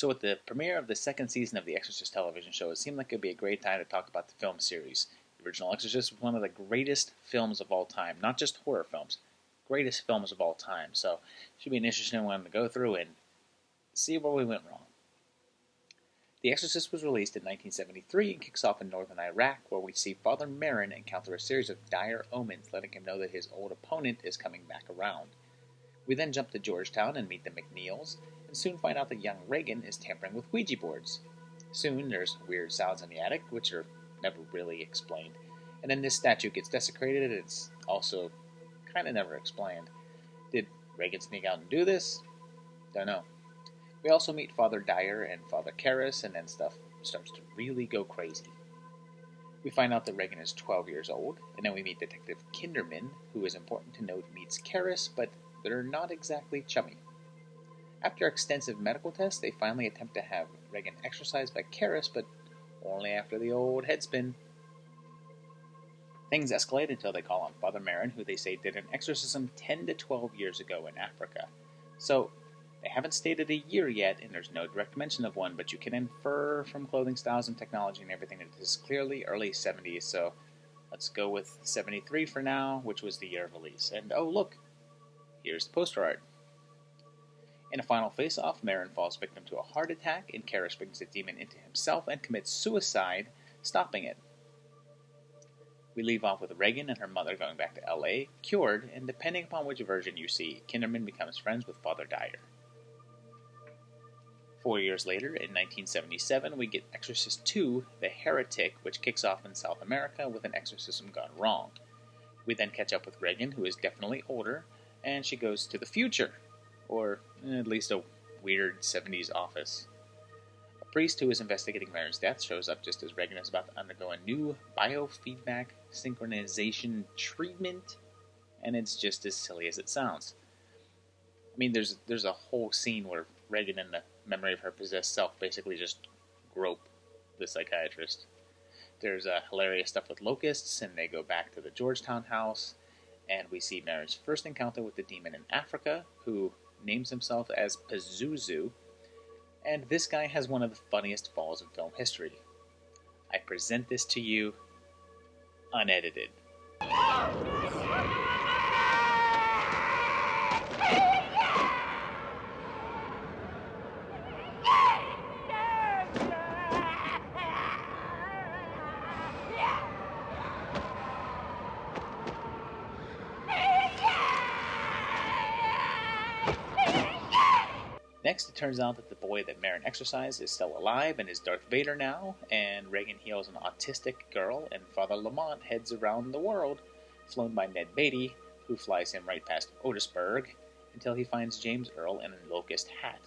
So, with the premiere of the second season of the Exorcist television show, it seemed like it would be a great time to talk about the film series. The original Exorcist was one of the greatest films of all time, not just horror films, greatest films of all time. So, it should be an interesting one to go through and see where we went wrong. The Exorcist was released in 1973 and kicks off in northern Iraq, where we see Father Merrin encounter a series of dire omens, letting him know that his old opponent is coming back around. We then jump to Georgetown and meet the McNeils, and soon find out that young Reagan is tampering with Ouija boards. Soon there's weird sounds in the attic, which are never really explained. And then this statue gets desecrated, and it's also kind of never explained. Did Reagan sneak out and do this? Don't know. We also meet Father Dyer and Father Karras, and then stuff starts to really go crazy. We find out that Reagan is 12 years old, and then we meet Detective Kinderman, who is important to note meets Karras, but they're not exactly chummy. After extensive medical tests, they finally attempt to have Reagan exorcised by Karras, but only after the old headspin. Things escalate until they call on Father Merrin, who they say did an exorcism 10 to 12 years ago in Africa. So, they haven't stated a year yet, and there's no direct mention of one, but you can infer from clothing styles and technology and everything that this is clearly early 70s, so let's go with 73 for now, which was the year of release. And oh look, here's the poster art. In a final face-off, Merrin falls victim to a heart attack, and Karras brings the demon into himself and commits suicide, stopping it. We leave off with Reagan and her mother going back to LA, cured, and depending upon which version you see, Kinderman becomes friends with Father Dyer. 4 years later, in 1977, we get Exorcist II, The Heretic, which kicks off in South America with an exorcism gone wrong. We then catch up with Reagan, who is definitely older, and she goes to the future, or at least a weird 70s office. A priest who is investigating Mary's death shows up just as Reagan is about to undergo a new biofeedback synchronization treatment, and it's just as silly as it sounds. I mean, there's a whole scene where Reagan and the memory of her possessed self basically just grope the psychiatrist. There's hilarious stuff with locusts, and they go back to the Georgetown house, and we see Mary's first encounter with the demon in Africa, who names himself as Pazuzu, and this guy has one of the funniest falls in film history. I present this to you unedited. Next, it turns out that the boy that Merrin exorcised is still alive and is Darth Vader now, and Reagan heals an autistic girl, and Father Lamont heads around the world, flown by Ned Beatty, who flies him right past Otisburg, until he finds James Earl in a locust hat.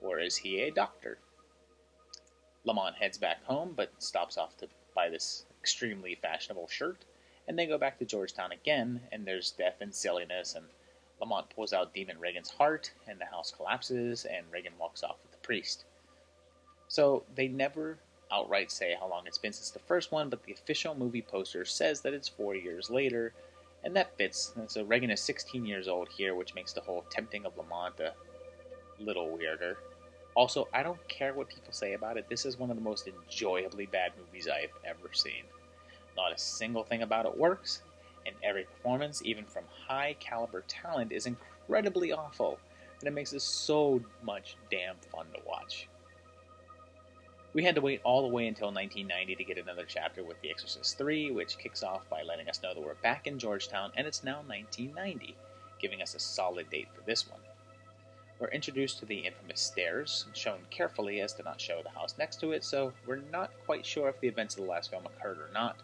Or is he a doctor? Lamont heads back home, but stops off to buy this extremely fashionable shirt, and they go back to Georgetown again, and there's death and silliness, and Lamont pulls out Demon Reagan's heart, and the house collapses, and Reagan walks off with the priest. So, they never outright say how long it's been since the first one, but the official movie poster says that it's 4 years later, and that fits. And so Reagan is 16 years old here, which makes the whole tempting of Lamont a little weirder. Also, I don't care what people say about it, this is one of the most enjoyably bad movies I've ever seen. Not a single thing about it works, and every performance, even from high-caliber talent, is incredibly awful, and it makes it so much damn fun to watch. We had to wait all the way until 1990 to get another chapter with The Exorcist 3, which kicks off by letting us know that we're back in Georgetown, and it's now 1990, giving us a solid date for this one. We're introduced to the infamous stairs, shown carefully as to not show the house next to it, so we're not quite sure if the events of the last film occurred or not.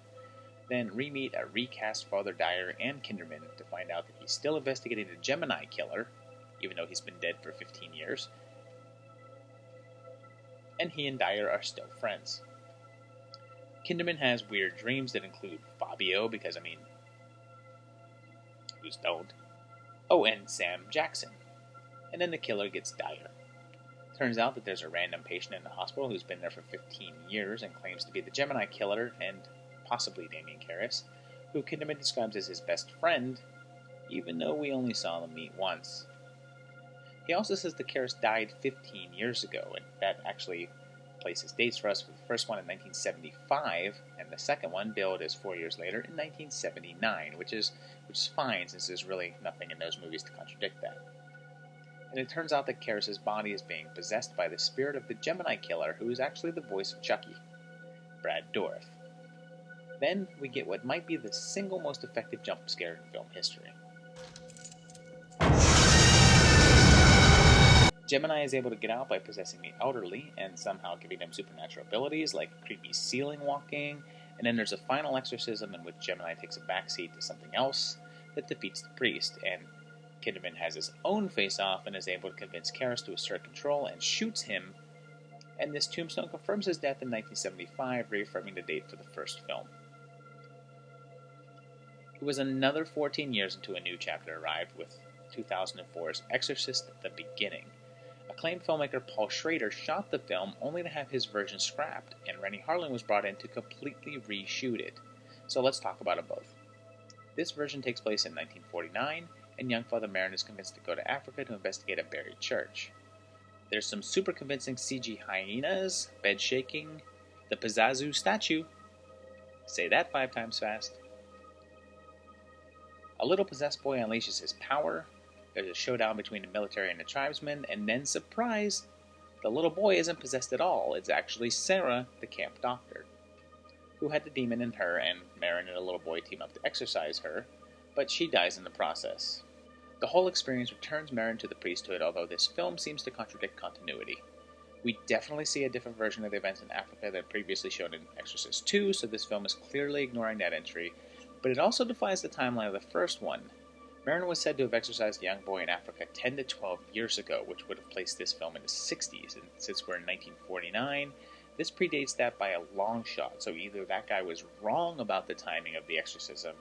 Then re-meet a recast Father Dyer and Kinderman to find out that he's still investigating the Gemini killer, even though he's been dead for 15 years. And he and Dyer are still friends. Kinderman has weird dreams that include Fabio, because, who's don't? Oh, and Sam Jackson. And then the killer gets Dyer. Turns out that there's a random patient in the hospital who's been there for 15 years and claims to be the Gemini killer, and possibly Damien Karras, who Kinderman describes as his best friend, even though we only saw them meet once. He also says the Karras died 15 years ago, and that actually places dates for us for the first one in 1975, and the second one, billed as 4 years later, in 1979, which is fine since there's really nothing in those movies to contradict that. And it turns out that Karras' body is being possessed by the spirit of the Gemini killer, who is actually the voice of Chucky, Brad Dourif. Then we get what might be the single most effective jump scare in film history. Gemini is able to get out by possessing the elderly and somehow giving them supernatural abilities like creepy ceiling walking, and then there's a final exorcism in which Gemini takes a backseat to something else that defeats the priest, and Kinderman has his own face-off and is able to convince Karras to assert control and shoots him, and this tombstone confirms his death in 1975, reaffirming the date for the first film. It was another 14 years until a new chapter arrived with 2004's Exorcist: The Beginning. Acclaimed filmmaker Paul Schrader shot the film only to have his version scrapped, and Rennie Harlin was brought in to completely reshoot it. So let's talk about them both. This version takes place in 1949, and young Father Merrin is convinced to go to Africa to investigate a buried church. There's some super convincing CG hyenas, bed shaking, the Pazuzu statue. Say that 5 times fast. A little possessed boy unleashes his power. There's a showdown between the military and the tribesmen, and then, surprise, the little boy isn't possessed at all. It's actually Sarah, the camp doctor, who had the demon in her, and Merrin and the little boy team up to exorcise her, but she dies in the process. The whole experience returns Merrin to the priesthood, although this film seems to contradict continuity. We definitely see a different version of the events in Africa than previously shown in Exorcist 2, so this film is clearly ignoring that entry, but it also defies the timeline of the first one. Merrin was said to have exorcised a young boy in Africa 10 to 12 years ago, which would have placed this film in the 60s, and since we're in 1949, this predates that by a long shot, so either that guy was wrong about the timing of the exorcism,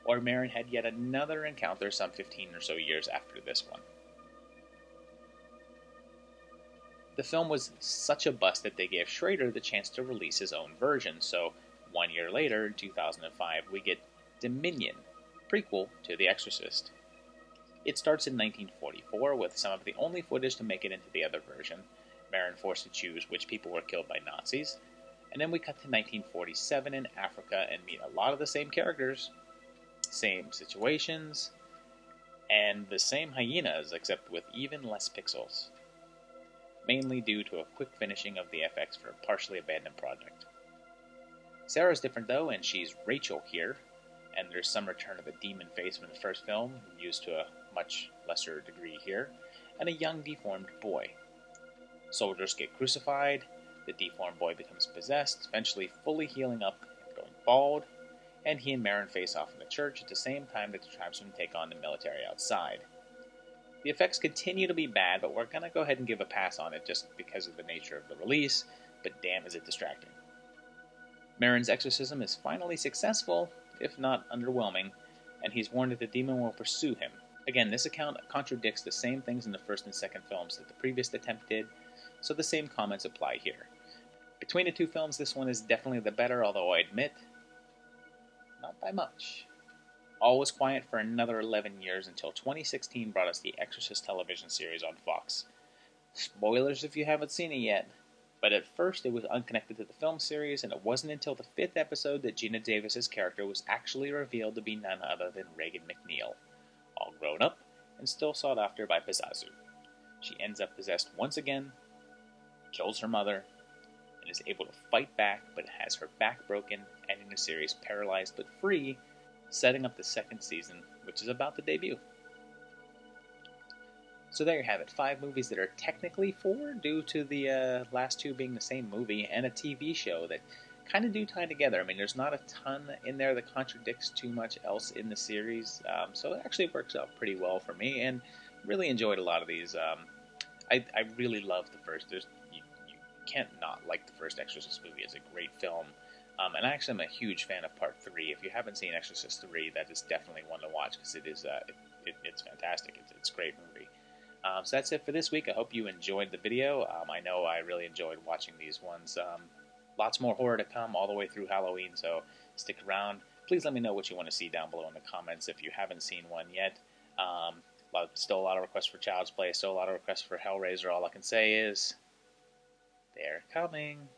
or Merrin had yet another encounter some 15 or so years after this one. The film was such a bust that they gave Schrader the chance to release his own version, so 1 year later, in 2005, we get Dominion, prequel to The Exorcist. It starts in 1944 with some of the only footage to make it into the other version, Merrin forced to choose which people were killed by Nazis, and then we cut to 1947 in Africa and meet a lot of the same characters, same situations, and the same hyenas except with even less pixels, mainly due to a quick finishing of the FX for a partially abandoned project. Sarah's different though, and she's Rachel here, and there's some return of the demon face from the first film, used to a much lesser degree here, and a young deformed boy. Soldiers get crucified, the deformed boy becomes possessed, eventually fully healing up and going bald, and he and Merrin face off in the church at the same time that the tribesmen take on the military outside. The effects continue to be bad, but we're going to go ahead and give a pass on it just because of the nature of the release, but damn is it distracting. Merrin's exorcism is finally successful, if not underwhelming, and he's warned that the demon will pursue him. Again, this account contradicts the same things in the first and second films that the previous attempt did, so the same comments apply here. Between the two films, this one is definitely the better, although I admit, not by much. All was quiet for another 11 years until 2016 brought us the Exorcist television series on Fox. Spoilers if you haven't seen it yet. But at first it was unconnected to the film series, and it wasn't until the 5th episode that Gina Davis's character was actually revealed to be none other than Regan MacNeil, all grown up and still sought after by Pazuzu. She ends up possessed once again, kills her mother, and is able to fight back, but has her back broken, ending the series paralyzed but free, setting up the second season, which is about to debut. So there you have it, 5 movies that are technically 4 due to the last 2 being the same movie, and a TV show that kind of do tie together. I mean, there's not a ton in there that contradicts too much else in the series, so it actually works out pretty well for me, and really enjoyed a lot of these. I really love the first. You can't not like the first Exorcist movie. It's a great film. And I actually am a huge fan of Part 3. If you haven't seen Exorcist 3, that is definitely one to watch, because it is it's fantastic. It's a great movie. So that's it for this week. I hope you enjoyed the video. I know I really enjoyed watching these ones. Lots more horror to come all the way through Halloween, so stick around. Please let me know what you want to see down below in the comments if you haven't seen one yet. Still a lot of requests for Child's Play, still a lot of requests for Hellraiser. All I can say is they're coming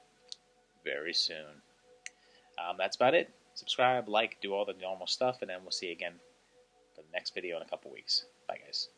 very soon. That's about it. Subscribe, like, do all the normal stuff, and then we'll see you again for the next video in a couple weeks. Bye, guys.